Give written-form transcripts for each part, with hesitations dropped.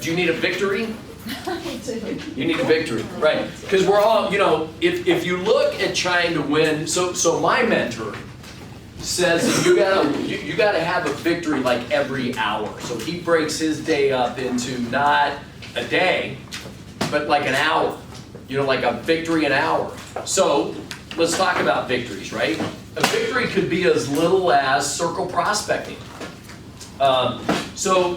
Do you need a victory? You need a victory, right? Because we're all, you know, if you look at trying to win, so my mentor says that you gotta have a victory like every hour. So he breaks his day up into not a day, but like an hour. You know, like a victory an hour. So let's talk about victories, right? A victory could be as little as circle prospecting. So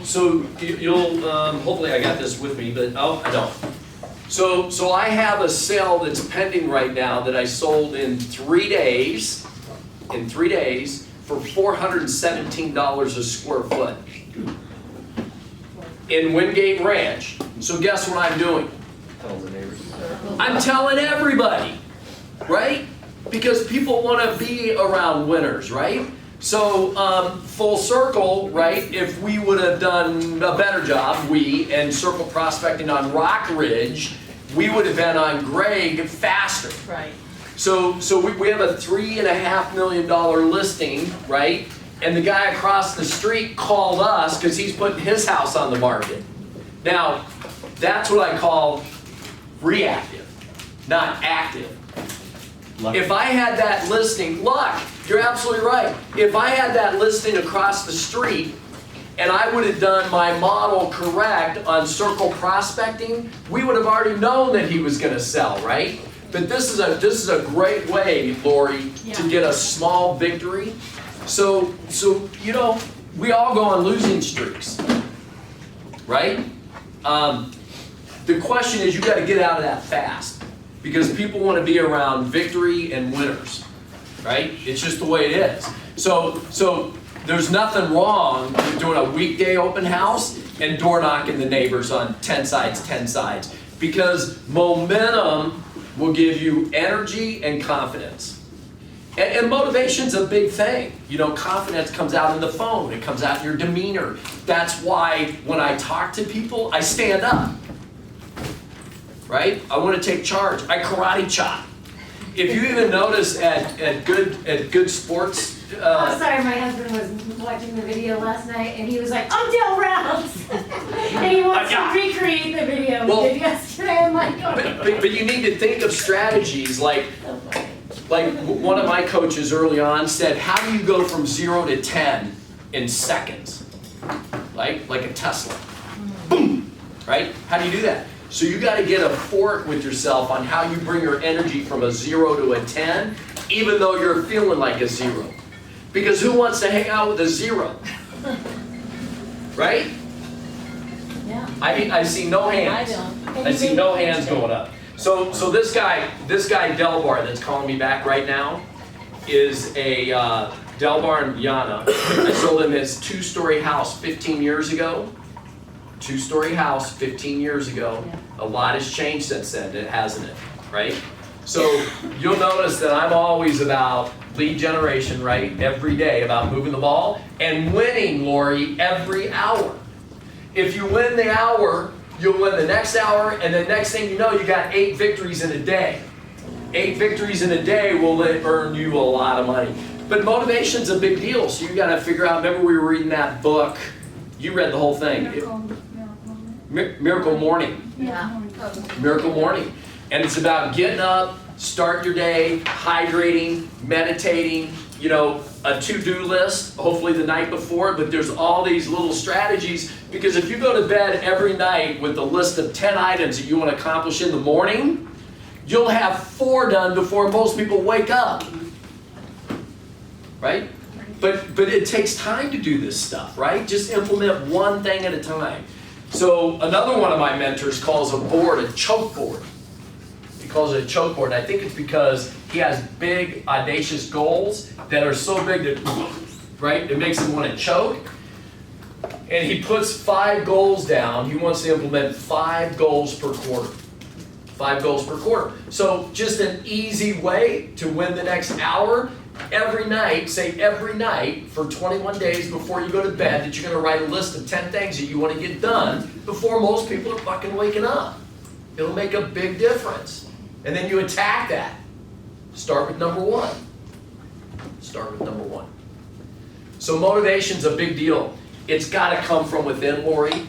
you'll hopefully I got this with me, but oh, I don't. So I have a sale that's pending right now that I sold in 3 days. In 3 days for $417 a square foot in Wingate Ranch. So guess what I'm doing? I'm telling everybody, right? Because people want to be around winners, right? So full circle, right? If we would have done a better job, we and Circle Prospecting on Rock Ridge, we would have been on Greg faster. Right. So we have a $3.5 million listing, right? And the guy across the street called us because he's putting his house on the market. Now, that's what I call reactive, not active. Luck. If I had that listing, luck, you're absolutely right. If I had that listing across the street and I would have done my model correct on Circle Prospecting, we would have already known that he was going to sell, right? But this is a great way, Lori, to get a small victory. So you know, we all go on losing streaks, right? The question is, you got to get out of that fast because people want to be around victory and winners, right? It's just the way it is. So there's nothing wrong with doing a weekday open house and door knocking the neighbors on 10 sides, because momentum will give you energy and confidence. And motivation's a big thing. You know, confidence comes out in the phone. It comes out in your demeanor. That's why when I talk to people, I stand up. Right? I want to take charge. I karate chop. If you even notice at good sports. I'm sorry, my husband was watching the video last night and he was like, I'm Dale Rounds! And he wants to recreate the video we did yesterday. I'm like, oh. But you need to think of strategies like one of my coaches early on said, how do you go from 0 to 10 in seconds? Like a Tesla. Boom! Right? How do you do that? So you got to get a fork with yourself on how you bring your energy from a 0 to a 10, even though you're feeling like a 0. Because who wants to hang out with a 0? Right? Yeah. I see no hands. I see no hands going up. So this guy Delbar that's calling me back right now is a Delbar and Yana. I sold him his 2-story house 15 years ago. 2-story house 15 years ago. A lot has changed since then, hasn't it? Right? So you'll notice that I'm always about lead generation, right? Every day, about moving the ball and winning, Lori, every hour. If you win the hour, you'll win the next hour, and the next thing you know, you got 8 victories in a day. 8 victories in a day will earn you a lot of money. But motivation's a big deal, so you got to figure out. Remember, we were reading that book. You read the whole thing. Miracle Morning. Yeah. Miracle Morning. And it's about getting up, start your day, hydrating, meditating, you know, a to-do list, hopefully the night before, but there's all these little strategies, because if you go to bed every night with a list of 10 items that you want to accomplish in the morning, you'll have 4 done before most people wake up. Right? But it takes time to do this stuff, right? Just implement one thing at a time. So another one of my mentors calls a board a choke board. He calls it a choke board. And I think it's because he has big, audacious goals that are so big that, right, it makes him want to choke. And he puts 5 goals down. He wants to implement 5 goals per quarter. 5 goals per quarter. So just an easy way to win the next hour. Every night, say every night for 21 days before you go to bed, that you're going to write a list of 10 things that you want to get done before most people are fucking waking up. It'll make a big difference. And then you attack that. Start with number 1. Start with number 1. So motivation's a big deal. It's got to come from within, Lori.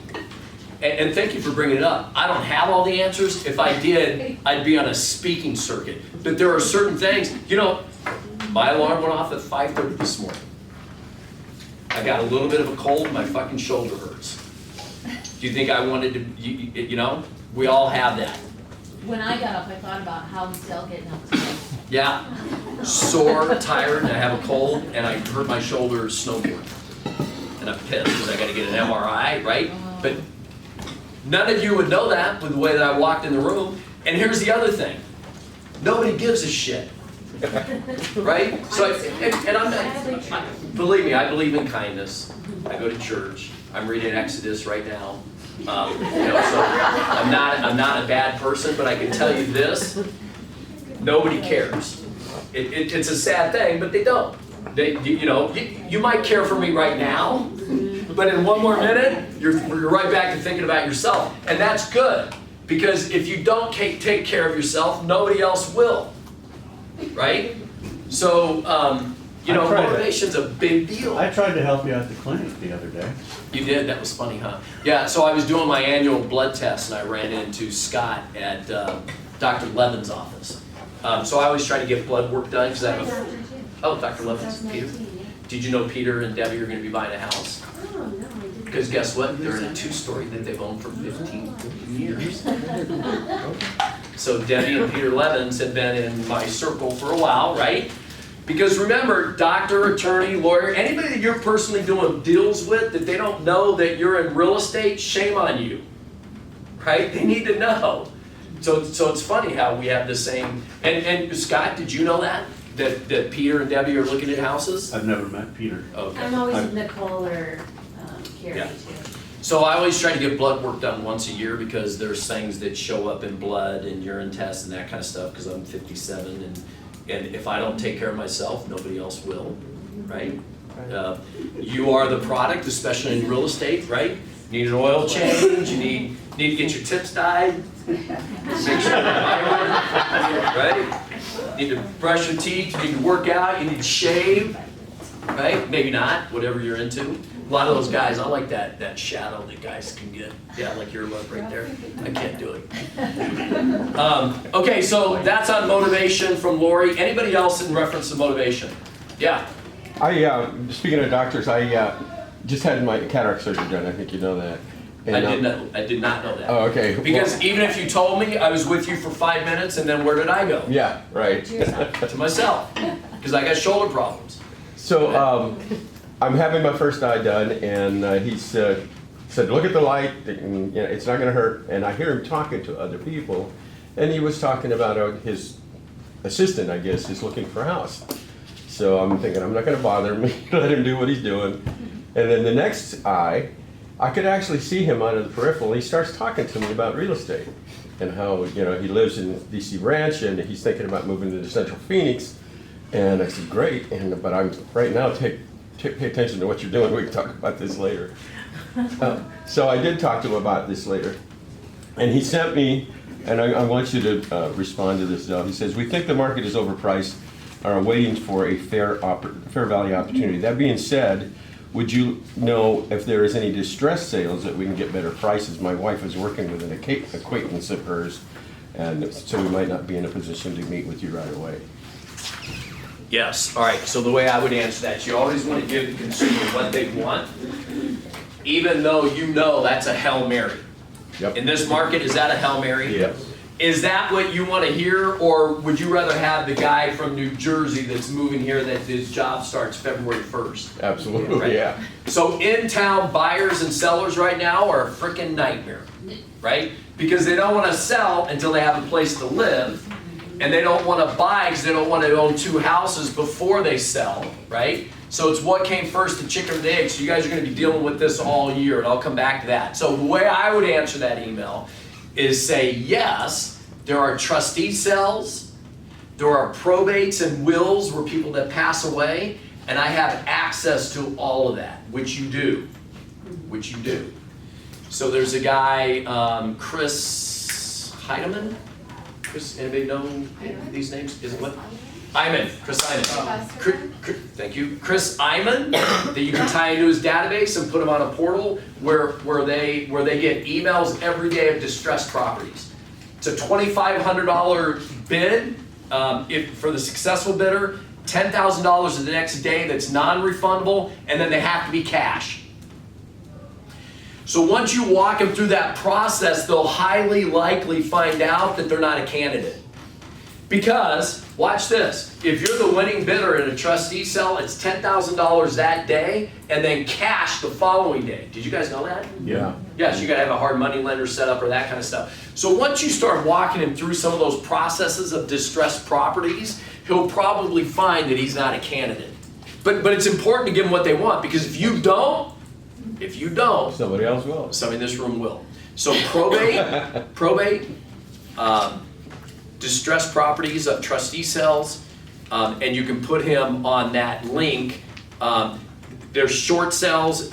and thank you for bringing it up. I don't have all the answers. If I did, I'd be on a speaking circuit. But there are certain things, you know, my alarm went off at 5:30 this morning. I got a little bit of a cold, my fucking shoulder hurts. Do you think I wanted to, you know, we all have that. When I got up, I thought about how was Dell getting up today. Yeah, sore, tired, and I have a cold, and I hurt my shoulder snowboarding. And I'm pissed because I gotta get an MRI, right? But none of you would know that with the way that I walked in the room. And here's the other thing. Nobody gives a shit. Right? So, believe me, I believe in kindness. I go to church. I'm reading Exodus right now. You know, so I'm not a bad person, but I can tell you this: nobody cares. It's a sad thing, but they don't. You know, you might care for me right now, but in one more minute, you're right back to thinking about yourself, and that's good because if you don't take care of yourself, nobody else will. Right? So, you know, motivation's a big deal. I tried to help you at the clinic the other day. You did? That was funny, huh? Yeah, so I was doing my annual blood test and I ran into Scott at Dr. Levin's office. So I always try to get blood work done because I have a... Oh, Dr. Levin's, Peter? Did you know Peter and Debbie are going to be buying a house? Oh, no, I didn't. Because guess what? They're in a 2-story that they've owned for 15 years. So Debbie and Peter Levins have been in my circle for a while, right? Because remember, doctor, attorney, lawyer, anybody that you're personally doing deals with that they don't know that you're in real estate, shame on you, right? They need to know. So it's funny how we have the same, and Scott, did you know that Peter and Debbie are looking at houses? I've never met Peter. Okay. I'm always with Nicole or Carrie Yeah. too. So I always try to get blood work done once a year because there's things that show up in blood and urine tests and that kind of stuff because I'm 57 and if I don't take care of myself, nobody else will, right? You are the product, especially in real estate, right? You need an oil change, you need to get your tips dyed, make sure you're right? You need to brush your teeth, you need to work out, you need to shave, right? Maybe not, whatever you're into. A lot of those guys, I like that shadow that guys can get. Yeah, like your look right there. I can't do it. Okay, so that's on motivation from Lori. Anybody else in reference to motivation? Yeah. Speaking of doctors, I just had my cataract surgery done. I think you know that. And, I did not know that. Oh, okay. Because even if you told me, I was with you for 5 minutes, and then where did I go? Yeah, right. To myself, because I got shoulder problems. So I'm having my first eye done, and he said, look at the light, and, you know, it's not going to hurt. And I hear him talking to other people, and he was talking about his assistant, I guess, is looking for a house. So I'm thinking, I'm not going to bother him, let him do what he's doing. And then the next eye, I could actually see him out of the peripheral. He starts talking to me about real estate and how, you know, he lives in DC Ranch and he's thinking about moving to Central Phoenix. And I said, great, but I'm right now, pay attention to what you're doing. We can talk about this later. So I did talk to him about this later. And he sent me, and I want you to respond to this, Del. He says, we think the market is overpriced, are waiting for a fair value opportunity. That being said, would you know if there is any distressed sales that we can get better prices? My wife is working with an acquaintance of hers, and so we might not be in a position to meet with you right away. Yes, all right, so the way I would answer that, you always want to give the consumer what they want, even though you know that's a Hail Mary. Yep. In this market, is that a Hail Mary? Yes. Is that what you want to hear, or would you rather have the guy from New Jersey that's moving here that his job starts February 1st? Absolutely, Right. yeah. So in-town buyers and sellers right now are a freaking nightmare, right? Because they don't want to sell until they have a place to live, and they don't want to buy because they don't want to own 2 houses before they sell, right? So it's what came first, the chicken or the egg. So you guys are going to be dealing with this all year, and I'll come back to that. So the way I would answer that email is say, yes, there are trustee sales, there are probates and wills where people that pass away, and I have access to all of that, which you do, So there's a guy, Chris Heidemann. Chris, anybody know these names? Is it what? Iman, Chris Iman. Customer? Thank you. Chris Iman, that you can tie into his database and put him on a portal where they get emails every day of distressed properties. It's a $2,500 bid for the successful bidder, $10,000 the next day that's non-refundable, and then they have to be cash. So once you walk them through that process, they'll highly likely find out that they're not a candidate. Because, watch this, if you're the winning bidder in a trustee sale, it's $10,000 that day and then cash the following day. Did you guys know that? Yeah. Yes, you gotta have a hard money lender set up or that kind of stuff. So once you start walking him through some of those processes of distressed properties, he'll probably find that he's not a candidate. But it's important to give them what they want, because if you don't, Somebody else will. somebody in this room will. So probate, distressed properties of trustee sales, and you can put him on that link. There's short sales,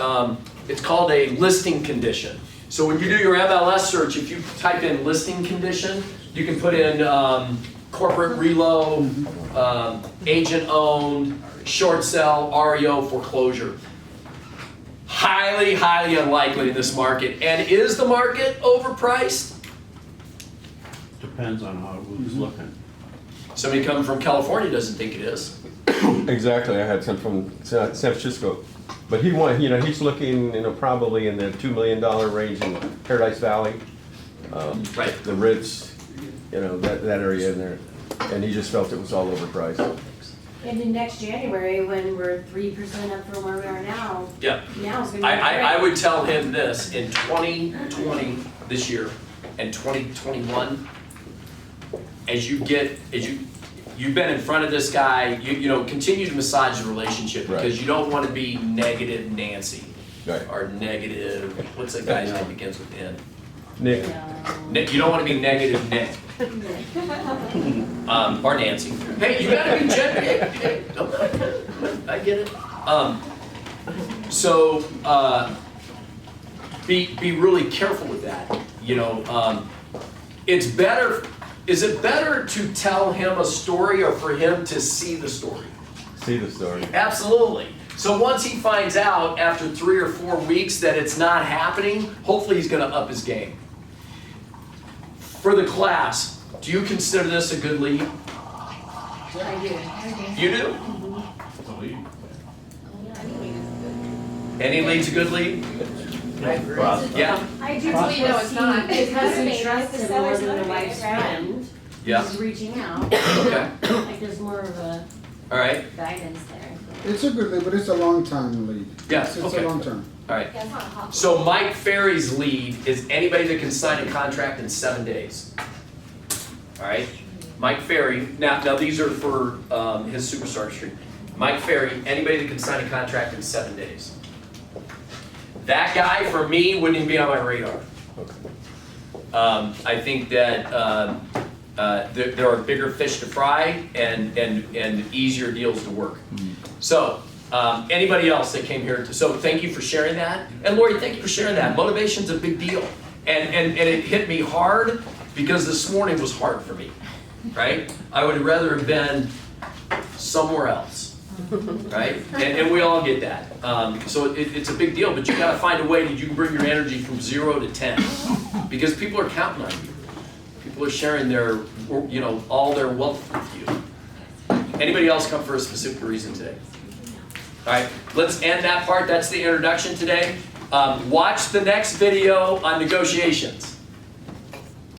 it's called a listing condition. So when you do your MLS search, if you type in listing condition, you can put in corporate reload, agent owned, short sale, REO, foreclosure. Highly, highly unlikely in this market. And is the market overpriced? Depends on who's looking. Somebody coming from California doesn't think it is. Exactly, I had some from San Francisco. But he's looking, probably in the $2 million range in Paradise Valley. Right. The Ritz, that area in there. And he just felt it was all overpriced. And in next January, when we're 3% up from where we are now, Yeah. now it's gonna be I great. would tell him this, in 2020, this year, and 2021, you've been in front of this guy, continue to massage the relationship, Right. because you don't want to be negative Nancy, Right. or negative, what's that guy's name begins with N? Nick, Nick, you don't want to be negative Nick. Or Nancy. Hey, you gotta be genuine. I get it. So, be really careful with that. It's better. Is it better to tell him a story or for him to see the story? see the story. Absolutely. So once he finds out after 3 or 4 weeks that it's not happening, hopefully he's gonna up his game. For the class, do you consider this a good lead? I do. You do? Any lead's a good lead? Yeah, I do Well, you know it's not. because he It's trusts the him more seller's than a money, wife's right? friend. yeah, He's reaching out, okay, like there's more of a all right, guidance there. It's a good lead, but it's a long time lead. Yeah, It's okay. a long term. all right. That's not a hot. So Mike Ferry's lead is anybody that can sign a contract in 7 days. All right, Mike Ferry, now these are for his Superstar Street. Mike Ferry, anybody that can sign a contract in 7 days. That guy, for me, wouldn't even be on my radar. I think that there are bigger fish to fry and easier deals to work. So, anybody else that came here, so thank you for sharing that. And Lori, thank you for sharing that. Motivation's a big deal. And it hit me hard because this morning was hard for me, right? I would rather have been somewhere else, right? And we all get that. So it's a big deal, but you gotta find a way that you can bring your energy from 0 to 10. Because people are counting on you. People are sharing their, all their wealth with you. Anybody else come for a specific reason today? All right, let's end that part. That's the introduction today. Watch the next video on negotiations.